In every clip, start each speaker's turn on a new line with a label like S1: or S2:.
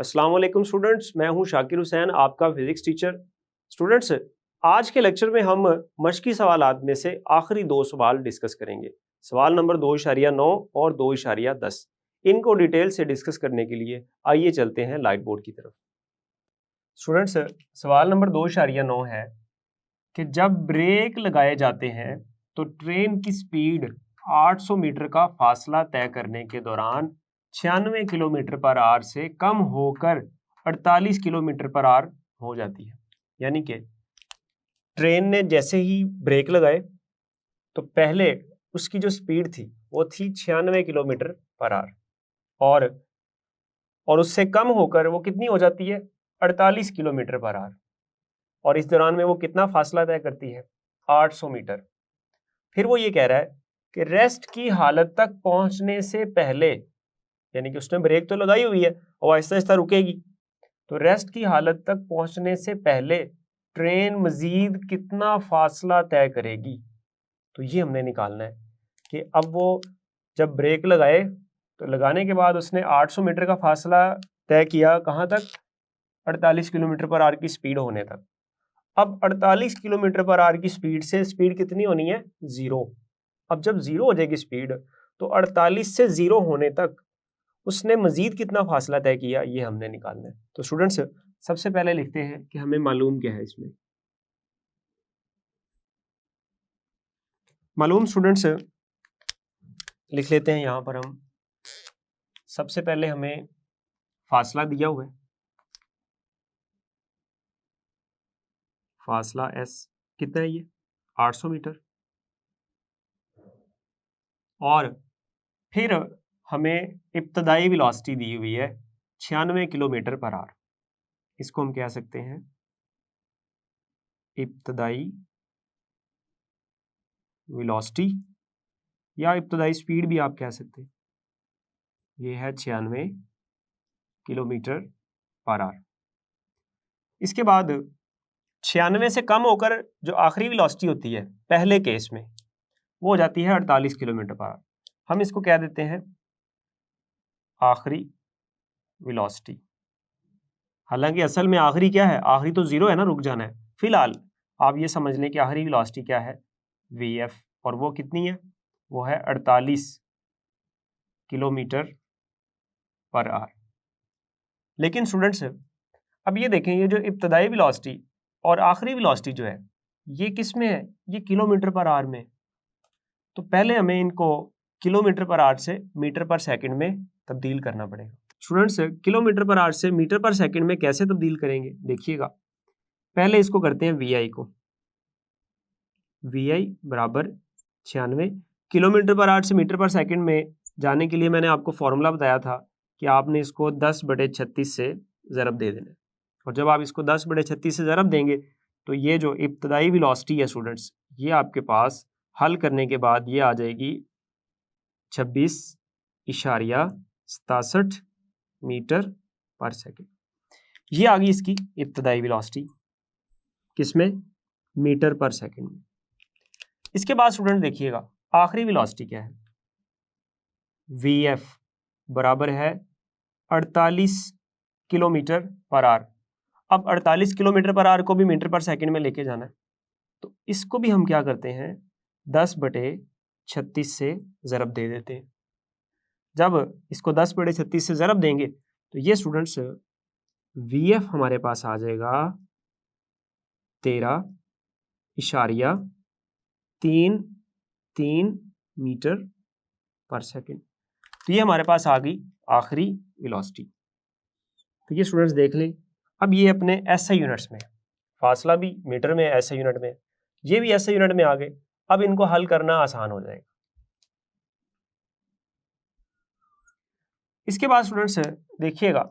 S1: अस्सलाम वालेकुम स्टूडेंट्स, मैं हूं शाकिर हुसैन, आपका फिजिक्स टीचर। स्टूडेंट्स, आज के लेक्चर में हम मशकी सवालात में से आखिरी दो सवाल डिस्कस करेंगे। सवाल नंबर 2.9 और 2.10। इनको डिटेल से डिस्कस करने के लिए आइए चलते हैं लाइट बोर्ड की तरफ। स्टूडेंट्स, सवाल नंबर 2.9 है कि जब ब्रेक लगाए जाते हैं तो ट्रेन की स्पीड 800 मीटर का फासला तय करने के दौरान 96 किलोमीटर पर आवर से कम होकर 48 किलोमीटर पर आवर हो जाती है। यानी कि ट्रेन ने जैसे ही ब्रेक लगाए तो पहले उसकी जो स्पीड थी वो थी 96 किलोमीटर पर आवर और उससे कम होकर वो कितनी हो जाती है, 48 किलोमीटर पर आवर। और इस दौरान में वो कितना फासला तय करती है, 800 मीटर। फिर वो ये कह रहा है कि रेस्ट की हालत तक पहुंचने से पहले, यानी कि उसने ब्रेक तो लगाई हुई है और आहिस्ता आहिस्ता रुकेगी, तो रेस्ट की हालत तक पहुंचने से पहले ट्रेन मजीद कितना फासला तय करेगी। तो ये हमने निकालना है कि अब वो जब ब्रेक लगाए तो लगाने के बाद उसने 800 मीटर का फासला तय किया, कहाँ तक, 48 किलोमीटर पर आवर की स्पीड होने तक। अब 48 किलोमीटर पर आवर की स्पीड से स्पीड कितनी होनी है, 0। अब जब 0 हो जाएगी स्पीड तो 48 से 0 होने तक उसने मजीद कितना फासला तय किया, ये हमने निकालना है। तो स्टूडेंट्स, सबसे पहले लिखते हैं कि हमें मालूम क्या है। इसमें मालूम स्टूडेंट्स लिख लेते हैं। यहां पर हम सबसे पहले हमें फासला दिया हुआ है, फासला s कितना है, ये 800 मीटर। और फिर हमें इब्तदाई वेलोसिटी दी हुई है 96 किलोमीटर पर आवर। इसको हम कह सकते हैं इब्तदाई वेलोसिटी या इब्तदाई स्पीड भी आप कह सकते हैं। ये है 96 किलोमीटर पर आवर। इसके बाद 96 से कम होकर जो आखिरी वेलोसिटी होती है पहले केस में, वो हो जाती है 48 किलोमीटर पर आवर। हम इसको कह देते हैं आखिरी वेलोसिटी। हालांकि असल में आखिरी क्या है, आखिरी तो 0 है ना, रुक जाना है। फिलहाल आप ये समझ लें कि आखिरी वेलोसिटी क्या है, VF, और वो कितनी है, वो है 48 किलोमीटर पर आवर। लेकिन स्टूडेंट्स, अब ये देखें, ये जो इब्तदाई वेलोसिटी और आखिरी वेलोसिटी जो है ये किस में है, ये किलोमीटर पर आवर में। तो पहले हमें इनको किलोमीटर पर आवर से मीटर पर सेकंड में तब्दील करना पड़ेगा। स्टूडेंट्स, किलोमीटर पर आवर से मीटर पर सेकंड में कैसे तब्दील करेंगे, देखिएगा। पहले इसको करते हैं VI को, VI बराबर 96 किलोमीटर पर आवर से मीटर पर सेकंड में जाने के लिए मैंने आपको फॉर्मूला बताया था कि आपने इसको 10/36 से ज़रब दे देना है। और जब आप इसको 10/36 से ज़रब देंगे तो ये जो इब्तदाई वेलोसिटी है स्टूडेंट्स, ये आपके पास हल करने के बाद ये आ जाएगी 26.67 मीटर पर सेकंड। ये आ गई इसकी इब्तदाई वेलोसिटी, किसमें, मीटर पर सेकंड में। इसके बाद स्टूडेंट देखिएगा आखिरी वेलोसिटी क्या है, VF बराबर है 48 किलोमीटर पर आवर। अब 48 किलोमीटर पर आवर को भी मीटर पर सेकंड में लेके जाना है, तो इसको भी हम क्या करते हैं, 10/36 से ज़रब दे देते हैं। जब इसको 10/36 से ज़रब देंगे तो ये स्टूडेंट्स VF हमारे पास आ जाएगा 13.33 मीटर पर सेकंड। तो ये हमारे पास आ गई आखिरी वेलोसिटी। तो ये स्टूडेंट्स देख लें, अब ये अपने SI यूनिट्स में, फासला भी मीटर में, SI यूनिट में, ये भी SI यूनिट में आ गए। अब इनको हल करना आसान हो जाएगा। इसके बाद स्टूडेंट्स देखिएगा,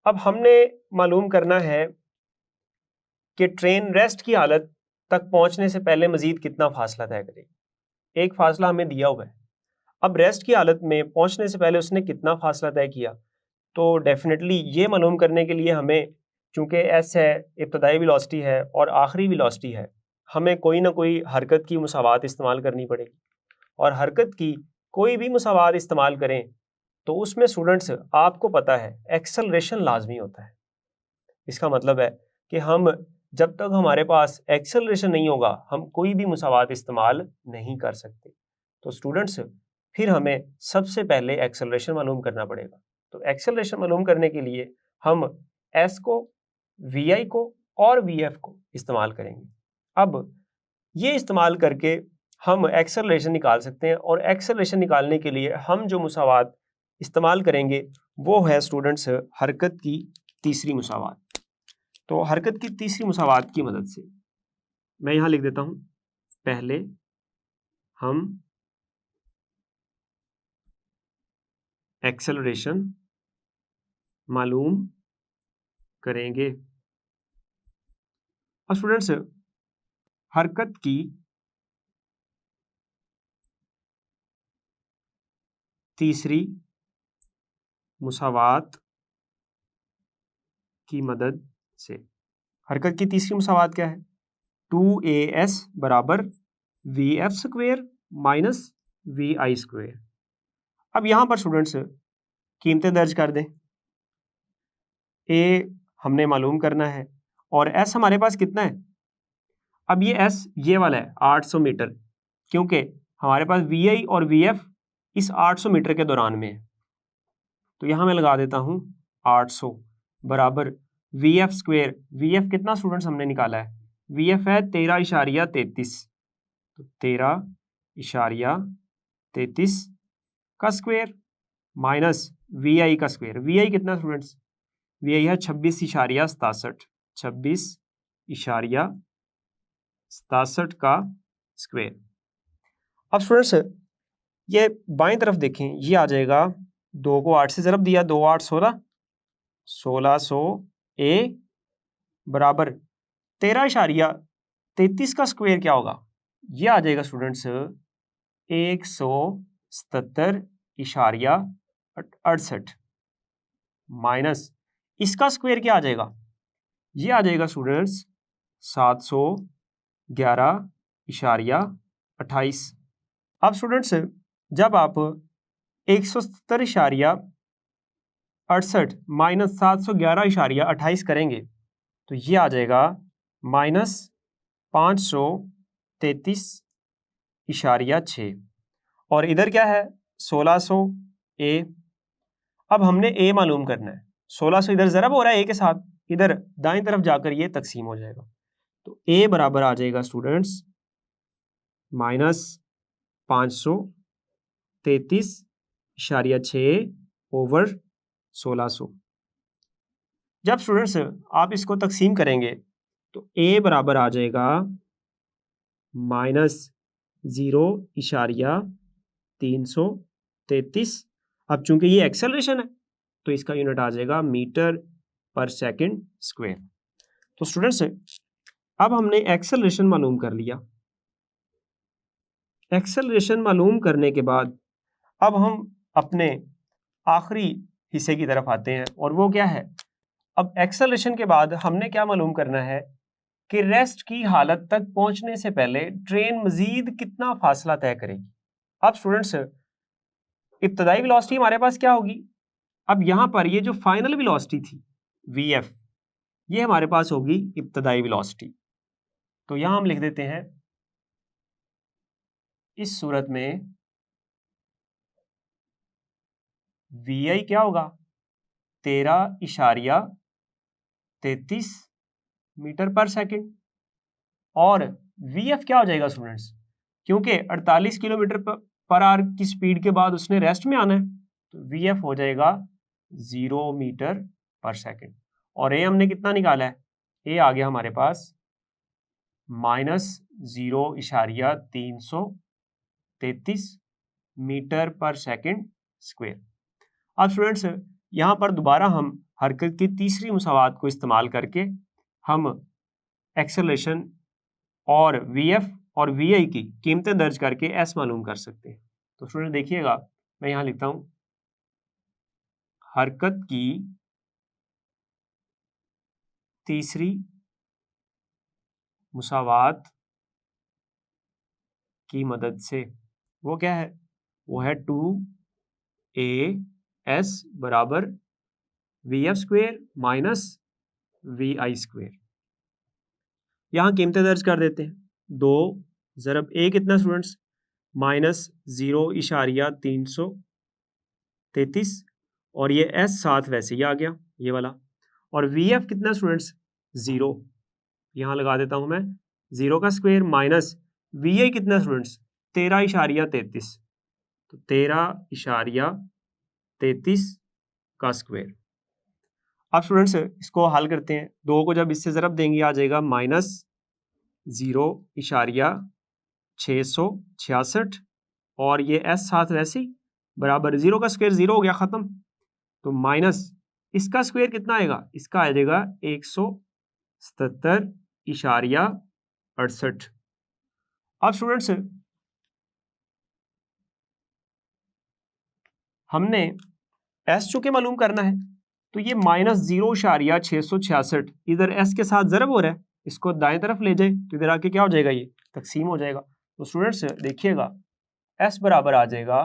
S1: अब हमने मालूम करना है कि ट्रेन रेस्ट की हालत तक पहुंचने से पहले मजीद कितना फासला तय करेगी। एक फासला हमें दिया हुआ है, अब रेस्ट की हालत में पहुंचने से पहले उसने कितना फासला तय किया। तो डेफिनेटली ये मालूम करने के लिए हमें, चूंकि S है, इब्तदाई वेलोसिटी है और आखिरी वेलोसिटी है, हमें कोई ना कोई हरकत की मुसावात इस्तेमाल करनी पड़ेगी। और हरकत की कोई भी मुसावात इस्तेमाल करें तो उसमें स्टूडेंट्स आपको पता है एक्सेलरेशन लाजमी होता है। इसका मतलब है कि हम जब तक हमारे पास एक्सेलरेशन नहीं होगा हम कोई भी मुसावात इस्तेमाल नहीं कर सकते। तो स्टूडेंट्स फिर हमें सबसे पहले एक्सेलरेशन मालूम करना पड़ेगा। तो एक्सेलरेशन मालूम करने के लिए हम एस को, वी आई को और वी एफ को इस्तेमाल करेंगे। अब ये इस्तेमाल करके हम एक्सेलरेशन निकाल सकते हैं और एक्सेलरेशन निकालने के लिए हम जो मुसावात इस्तेमाल करेंगे वो है स्टूडेंट्स हरकत की तीसरी मुसावात। तो हरकत की तीसरी मुसावात की मदद से मैं यहां लिख देता हूं, पहले हम एक्सेलरेशन मालूम करेंगे। और स्टूडेंट्स हरकत की तीसरी मुसावात की मदद से, हरकत की तीसरी मुसावात क्या है? 2as बराबर v f square minus v i square. अब यहां पर स्टूडेंट्स कीमतें दर्ज कर दें। ए हमने मालूम करना है और एस हमारे पास कितना है? अब ये एस ये वाला है 800 मीटर, क्योंकि हमारे पास वी आई और वी एफ इस 800 मीटर के दौरान में है। तो यहां मैं लगा देता हूं 800 बराबर v f square. V F कितना स्टूडेंट्स हमने निकाला है? वी एफ है 13.33, तो 13.33 का स्क्वेयर माइनस वी आई का स्क्वेयर। वी आई कितना स्टूडेंट्स? वी आई है 26.67, 26.67 का स्क्वेयर। अब स्टूडेंट्स ये बाएं तरफ देखें, ये आ जाएगा 2 को 8 से ज़रब दिया, 2 8 16, 1600 ए बराबर 13.33 का स्क्वेयर क्या होगा? ये आ जाएगा स्टूडेंट्स 177.68 माइनस इसका स्क्वेयर क्या आ जाएगा? ये आ जाएगा स्टूडेंट्स 711.28। अब स्टूडेंट्स जब आप 177.68 माइनस 711.28 करेंगे तो ये आ जाएगा माइनस 533.6 और इधर क्या है? 1600 ए। अब हमने ए मालूम करना है। 1600 इधर ज़रब हो रहा है ए के साथ, इधर दाएं तरफ जाकर ये तकसीम हो जाएगा। तो ए बराबर आ जाएगा स्टूडेंट्स माइनस 533.6 ओवर 1600। जब स्टूडेंट्स आप इसको तकसीम करेंगे तो ए बराबर आ जाएगा माइनस 0.333। अब चूंकि ये एक्सेलरेशन है तो इसका यूनिट आ जाएगा मीटर पर सेकंड स्क्वायर। तो स्टूडेंट्स अब हमने एक्सेलरेशन मालूम कर लिया। एक्सेलरेशन मालूम करने के बाद अब हम अपने आखिरी हिस्से की तरफ आते हैं और वो क्या है? अब एक्सेलरेशन के बाद हमने क्या मालूम करना है कि रेस्ट की हालत तक पहुंचने से पहले ट्रेन मजीद कितना फासला तय करेगी। अब स्टूडेंट्स इब्तदाई वेलोसिटी हमारे पास क्या होगी? अब यहां पर ये जो फाइनल वेलोसिटी थी वी एफ, ये हमारे पास होगी इब्तदाई वेलोसिटी। तो यहां हम लिख देते हैं इस सूरत में वी आई क्या होगा? 13.33 मीटर पर सेकंड और वी एफ क्या हो जाएगा स्टूडेंट्स? क्योंकि 48 किलोमीटर पर आवर की स्पीड के बाद उसने रेस्ट में आना है तो वी एफ हो जाएगा 0 मीटर पर सेकंड। और ए हमने कितना निकाला है? ए आ गया हमारे पास माइनस 0.333 मीटर पर सेकंड स्क्वायर। अब स्टूडेंट्स यहां पर दोबारा हम हरकत की तीसरी मुसावात को इस्तेमाल करके हम एक्सेलरेशन और वी एफ और वी आई की कीमतें दर्ज करके एस मालूम कर सकते हैं। तो स्टूडेंट देखिएगा, मैं यहां लिखता हूं हरकत की तीसरी मुसावात की मदद से, वो क्या है? वो है 2a एस बराबर v f square minus v i square. यहाँ कीमतें दर्ज कर देते हैं। 2 ज़रब ए कितना स्टूडेंट्स, -0.333 और ये एस साथ वैसे ही आ गया ये वाला। और वी एफ कितना स्टूडेंट्स, 0, यहाँ लगा देता हूँ मैं, 0 का स्क्वेयर माइनस वी आई कितना स्टूडेंट्स, 13.33, तो 13.33 का स्क्वेयर। अब स्टूडेंट्स इसको हल करते हैं। 2 को जब इससे ज़रब देंगे आ जाएगा -0.666 और ये एस साथ वैसे ही बराबर 0 का स्क्वायर 0 हो गया ख़त्म, तो माइनस इसका स्क्वायर कितना आएगा, इसका आ जाएगा 177.68। अब स्टूडेंट्स हमने एस चूंकि मालूम करना है तो ये -0.666 इधर एस के साथ ज़रब हो रहा है, इसको दाएं तरफ ले जाए तो इधर आके क्या हो जाएगा, ये तकसीम हो जाएगा। तो स्टूडेंट्स देखिएगा एस बराबर आ जाएगा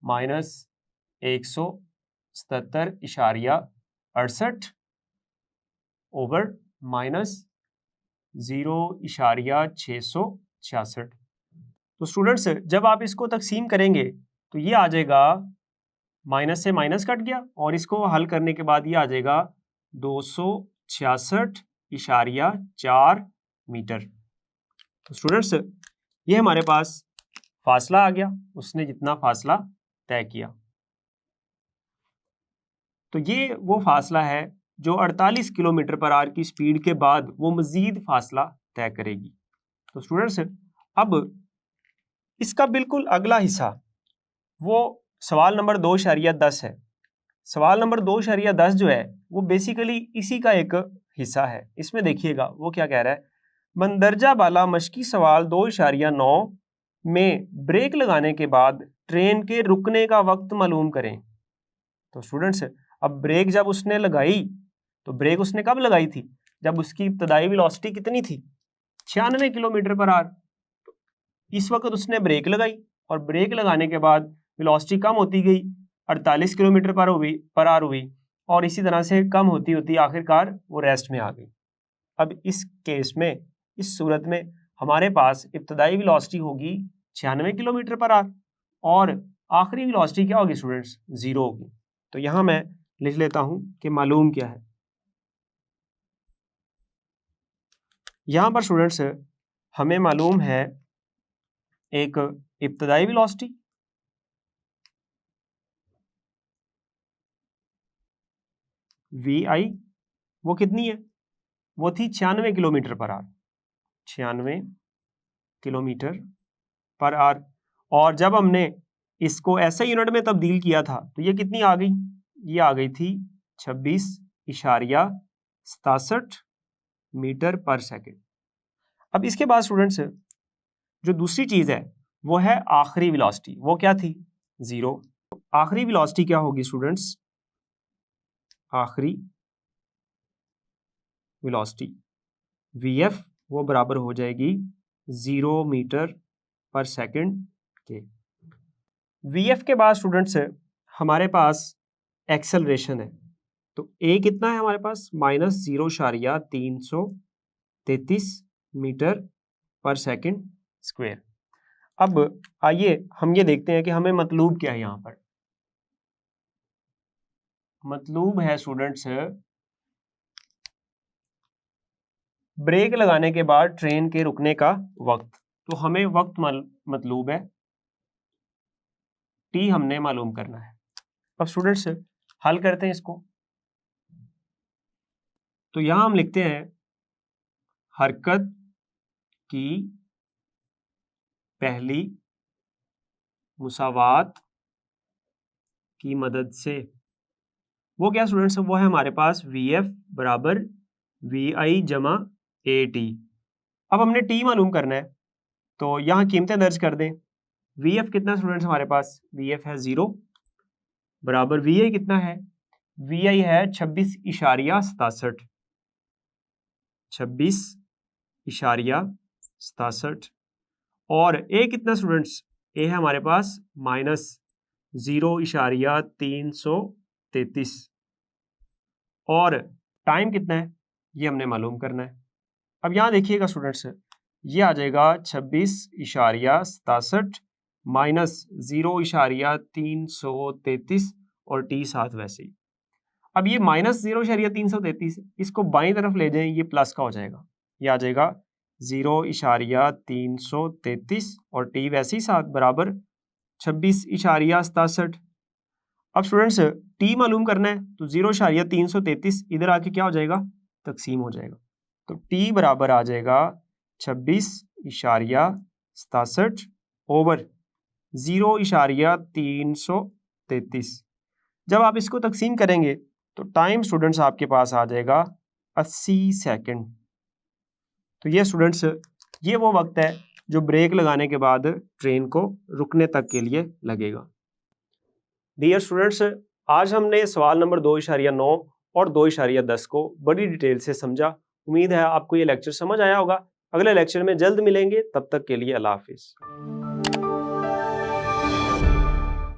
S1: -177.68 ओवर -0.666। तो स्टूडेंट्स जब आप इसको तकसीम करेंगे तो ये आ जाएगा, माइनस से माइनस कट गया और इसको हल करने के बाद ये आ जाएगा 266.4 मीटर। तो स्टूडेंट्स ये हमारे पास फासला आ गया, उसने जितना फासला तय किया। तो ये वो फासला है जो 48 किलोमीटर पर आवर की स्पीड के बाद वो मजीद फासला तय करेगी। तो स्टूडेंट्स अब इसका बिल्कुल अगला हिस्सा वो सवाल नंबर 2.10 है। सवाल नंबर 2.10 जो है वो बेसिकली इसी का एक हिस्सा है। इसमें देखिएगा वो क्या कह रहा है, मंदरजा बाला मशकी सवाल 2.9 में ब्रेक लगाने के बाद ट्रेन के रुकने का वक्त मालूम करें। तो स्टूडेंट्स अब ब्रेक जब उसने लगाई तो ब्रेक उसने कब लगाई थी, जब उसकी इब्तदाई वेलोसिटी कितनी थी, 96 किलोमीटर पर आवर। इस वक्त उसने ब्रेक लगाई और ब्रेक लगाने के बाद वेलोसिटी कम होती गई, 48 किलोमीटर पर आवर हुई और इसी तरह से कम होती होती आखिरकार वो रेस्ट में आ गई। अब इस केस में, इस सूरत में हमारे पास इब्तदाई वेलोसिटी होगी 96 किलोमीटर पर आवर और आखिरी वेलोसिटी क्या होगी स्टूडेंट्स, 0 होगी। तो यहाँ मैं लिख लेता हूँ कि मालूम क्या है। यहाँ पर स्टूडेंट्स हमें मालूम है एक इब्तदाई वेलोसिटी, वी आई, वो कितनी है, वो थी 96 kilometre per hour, 96 kilometre per hour. और जब हमने इसको ऐसे यूनिट में तब्दील किया था तो ये कितनी आ गई, ये आ गई थी 26.67 मीटर पर सेकंड। अब इसके बाद स्टूडेंट्स जो दूसरी चीज़ है वो है आखिरी वेलोसिटी, वो क्या थी, 0। आखिरी वेलोसिटी क्या होगी स्टूडेंट्स, आखिरी वेलोसिटी वी एफ वो बराबर हो जाएगी 0 मीटर पर सेकंड के। वी एफ के बाद स्टूडेंट्स हमारे पास एक्सेलरेशन है, तो ए कितना है हमारे पास, -0.333 मीटर पर सेकंड स्क्वायर। अब आइए हम ये देखते हैं कि हमें मतलूब क्या है। यहाँ पर मतलूब है स्टूडेंट्स ब्रेक लगाने के बाद ट्रेन के रुकने का वक्त। तो हमें वक्त मतलूब है, टी हमने मालूम करना है। अब स्टूडेंट्स हल करते हैं इसको। तो यहां हम लिखते हैं हरकत की पहली मुसावात की मदद से, वो क्या स्टूडेंट्स, वो है हमारे पास वी एफ बराबर वी आई जमा ए टी। अब हमने टी मालूम करना है तो यहाँ कीमतें दर्ज कर दें। वी एफ कितना स्टूडेंट्स हमारे पास, वी एफ है 0 बराबर वी आई कितना है, वी आई है 26.67, 26.67 और ए कितना स्टूडेंट्स, ए है हमारे पास 0.333 और टाइम कितना है ये हमने मालूम करना है। अब यहाँ देखिएगा स्टूडेंट्स, ये आ जाएगा 26.67 माइनस 0.333 और टी साथ वैसे ही। अब ये माइनस 0.333 इसको बाईं तरफ ले जाएं, ये प्लस का हो जाएगा, ये आ जाएगा 0.333 और टी वैसे ही साथ बराबर 26.67। अब स्टूडेंट्स टी मालूम करना है तो 0.333 इधर आके क्या हो जाएगा, तकसीम हो जाएगा। तो टी बराबर आ जाएगा 26.67 ओवर 0.333। जब आप इसको तकसीम करेंगे तो टाइम स्टूडेंट्स आपके पास आ जाएगा 80 सेकंड। तो ये स्टूडेंट्स ये वो वक्त है जो ब्रेक लगाने के बाद ट्रेन को रुकने तक के लिए लगेगा। डियर स्टूडेंट्स, आज हमने सवाल नंबर 2.9 और 2.10 को बड़ी डिटेल से समझा। उम्मीद है आपको ये लेक्चर समझ आया होगा। अगले लेक्चर में जल्द मिलेंगे, तब तक के लिए अल्लाह हाफिज।